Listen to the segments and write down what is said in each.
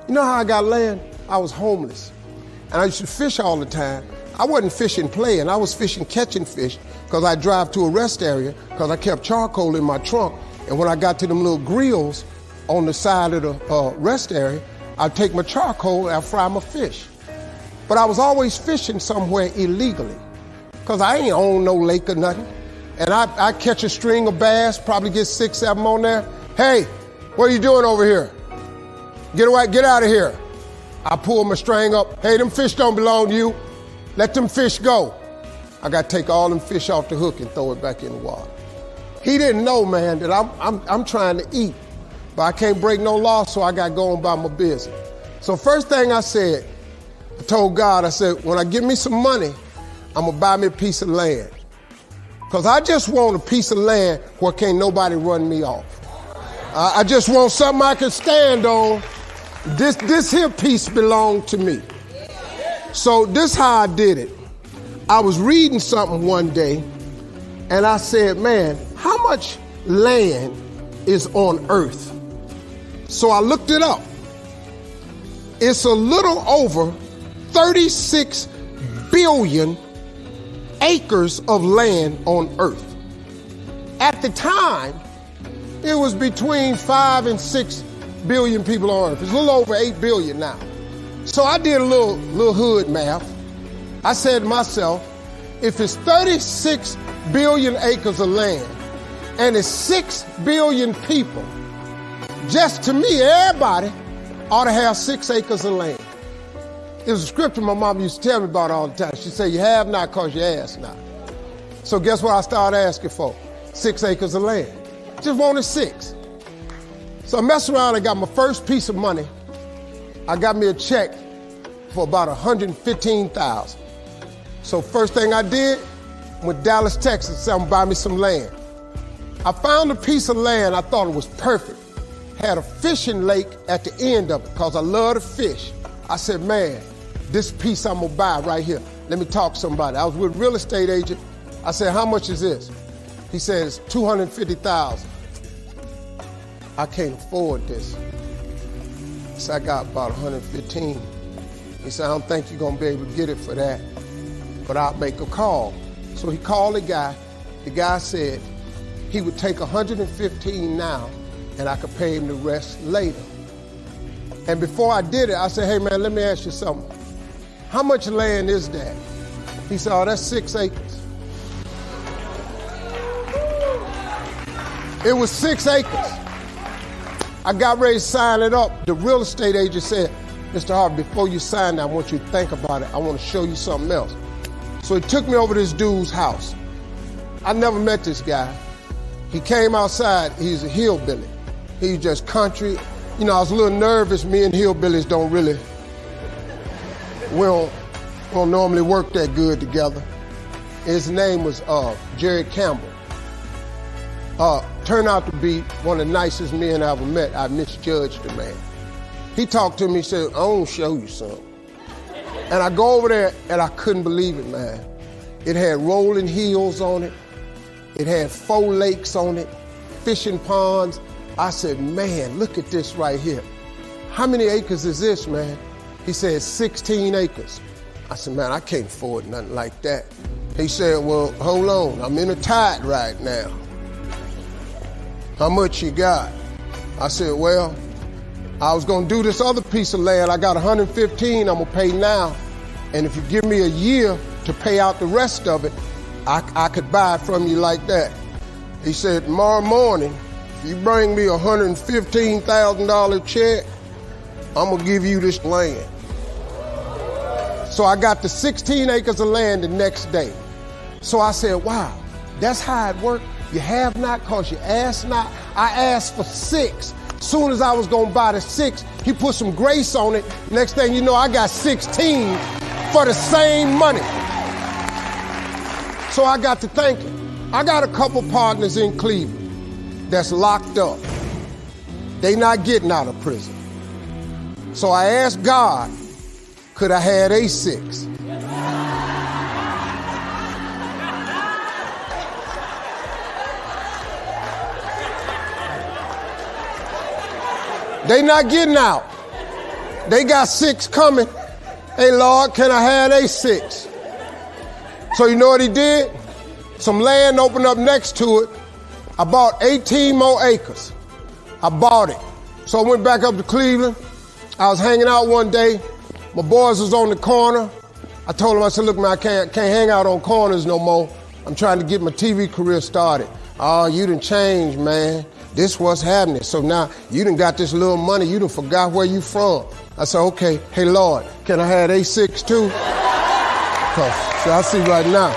You know how I got land? I was homeless. And I used to fish all the time. I wasn't fishing playing. I was fishing catching fish because I drive to a rest area because I kept charcoal in my trunk. And when I got to them little grills on the side of the rest area, I'd take my charcoal and I'd fry my fish. But I was always fishing somewhere illegally because I ain't own no lake or nothing. And I catch a string of bass, probably get 6, 7 on there. Hey, what are you doing over here? Get away, get out of here. I pull my string up. Hey, them fish don't belong to you. Let them fish go. I got to take all them fish off the hook and throw it back in the water. He didn't know, man, that I'm trying to eat, but I can't break no law, so I got going by my business. So first thing I said, I told God, I said, when I get me some money, I'm going to buy me a piece of land. Because I just want a piece of land where can't nobody run me off. I just want something I can stand on. This here piece belonged to me. So this how I did it. I was reading something one day, and I said, man, how much land is on earth? So I looked it up. It's a little over 36 billion acres of land on earth. At the time, it was between 5 and 6 billion people on earth. It's a little over 8 billion now. So I did a little hood math. I said to myself, if it's 36 billion acres of land and it's 6 billion people, just to me, everybody ought to have 6 acres of land. It was a scripture my mom used to tell me about all the time. She said, you have not because you ask not. So guess what I started asking for? 6 acres of land. Just wanted 6. So I messed around and got my first piece of money. I got me a check for about $115,000. So first thing I did, went to Dallas, Texas, said I'm gonna buy me some land. I found a piece of land, I thought it was perfect. Had a fishing lake at the end of it because I love to fish. I said, man, this piece I'm gonna buy right here. Let me talk to somebody. I was with a real estate agent. I said, how much is this? He said, it's $250,000. I can't afford this. So I got about 115. He said, I don't think you're gonna be able to get it for that, but I'll make a call. So he called the guy. The guy said he would take 115 now and I could pay him the rest later. And before I did it, I said, hey man, let me ask you something. How much land is that? He said, oh, that's 6 acres. It was 6 acres. I got ready to sign it up. The real estate agent said, Mr. Harvey, before you sign it, I want you to think about it. I want to show you something else. So he took me over to this dude's house. I never met this guy. He came outside, he's a hillbilly. He's just country. You know, I was a little nervous. Me and hillbillies don't really, we don't normally work that good together. His name was Jerry Campbell. Turned out to be one of the nicest men I ever met. I misjudged the man. He talked to me, he said, I want to show you something. And I go over there and I couldn't believe it, man. It had rolling hills on it. It had 4 lakes on it, fishing ponds. I said, man, look at this right here. How many acres is this, man? He said, 16 acres. I said, man, I can't afford nothing like that. He said, well, hold on, I'm in a tide right now. How much you got? I said, well, I was gonna do this other piece of land. I got 115, I'm gonna pay now. And if you give me a year to pay out the rest of it, I could buy it from you like that. He said, tomorrow morning, if you bring me a $115,000 check, I'm gonna give you this land. So I got the 16 acres of land the next day. So I said, wow, that's how it worked. You have not because you ask not. I asked for 6. Soon as I was gonna buy the 6, he put some grace on it. Next thing you know, I got 16 for the same money. So I got to thinking, I got a couple partners in Cleveland that's locked up. They not getting out of prison. So I asked God, could I have a 6? They not getting out. They got 6 coming. Hey, Lord, can I have they 6? So you know what he did? Some land opened up next to it. I bought 18 more acres. I bought it. So I went back up to Cleveland. I was hanging out one day. My boys was on the corner. I told them, I said, look, man, I can't hang out on corners no more. I'm trying to get my TV career started. Oh, you done changed, man. This what's happening. So now you done got this little money. You done forgot where you from. I said, okay, hey, Lord, can I have A6 too? So I see right now.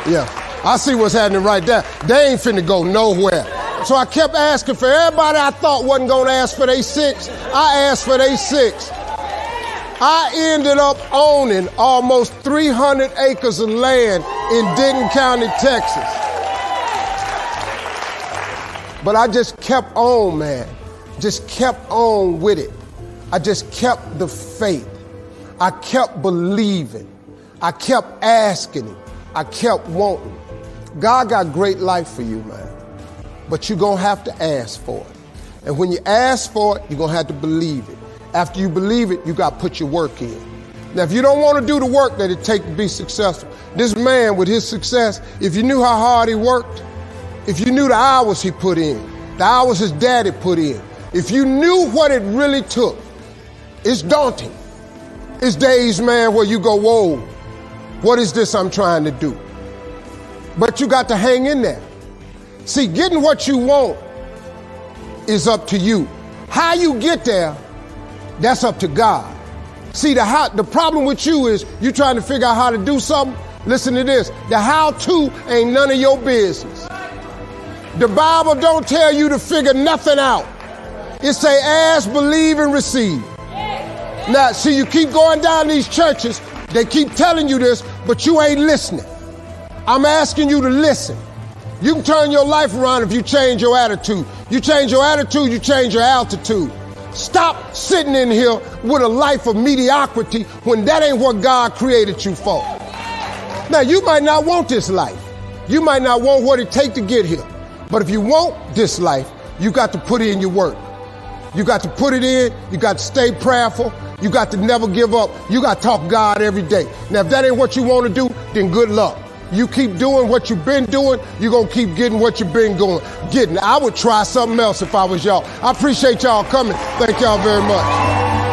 Yeah, I see what's happening right there. They ain't finna go nowhere. So I kept asking for everybody I thought wasn't gonna ask for A6. I asked for A6. I ended up owning almost 300 acres of land in Denton County, Texas. But I just kept on, man. Just kept on with it. I just kept the faith. I kept believing. I kept asking him. I kept wanting. God got great life for you, man. But you're going to have to ask for it. And when you ask for it, you're going to have to believe it. After you believe it, you got to put your work in. Now, if you don't want to do the work that it takes to be successful, this man with his success, if you knew how hard he worked, if you knew the hours he put in, the hours his daddy put in, if you knew what it really took, it's daunting. It's days, man, where you go, whoa, what is this I'm trying to do? But you got to hang in there. See, getting what you want is up to you. How you get there, that's up to God. See, the problem with you is you trying to figure out how to do something. Listen to this. The how-to ain't none of your business. The Bible don't tell you to figure nothing out. It say ask, believe, and receive. Now, see, you keep going down these churches, they keep telling you this, but you ain't listening. I'm asking you to listen. You can turn your life around if you change your attitude. You change your attitude, you change your altitude. Stop sitting in here with a life of mediocrity when that ain't what God created you for. Now, you might not want this life. You might not want what it takes to get here. But if you want this life, you got to put in your work. You got to put it in. You got to stay prayerful. You got to never give up. You got to talk God every day. Now, if that ain't what you want to do, then good luck. You keep doing what you've been doing, you're going to keep getting what you've been getting. I would try something else if I was y'all. I appreciate y'all coming. Thank y'all very much.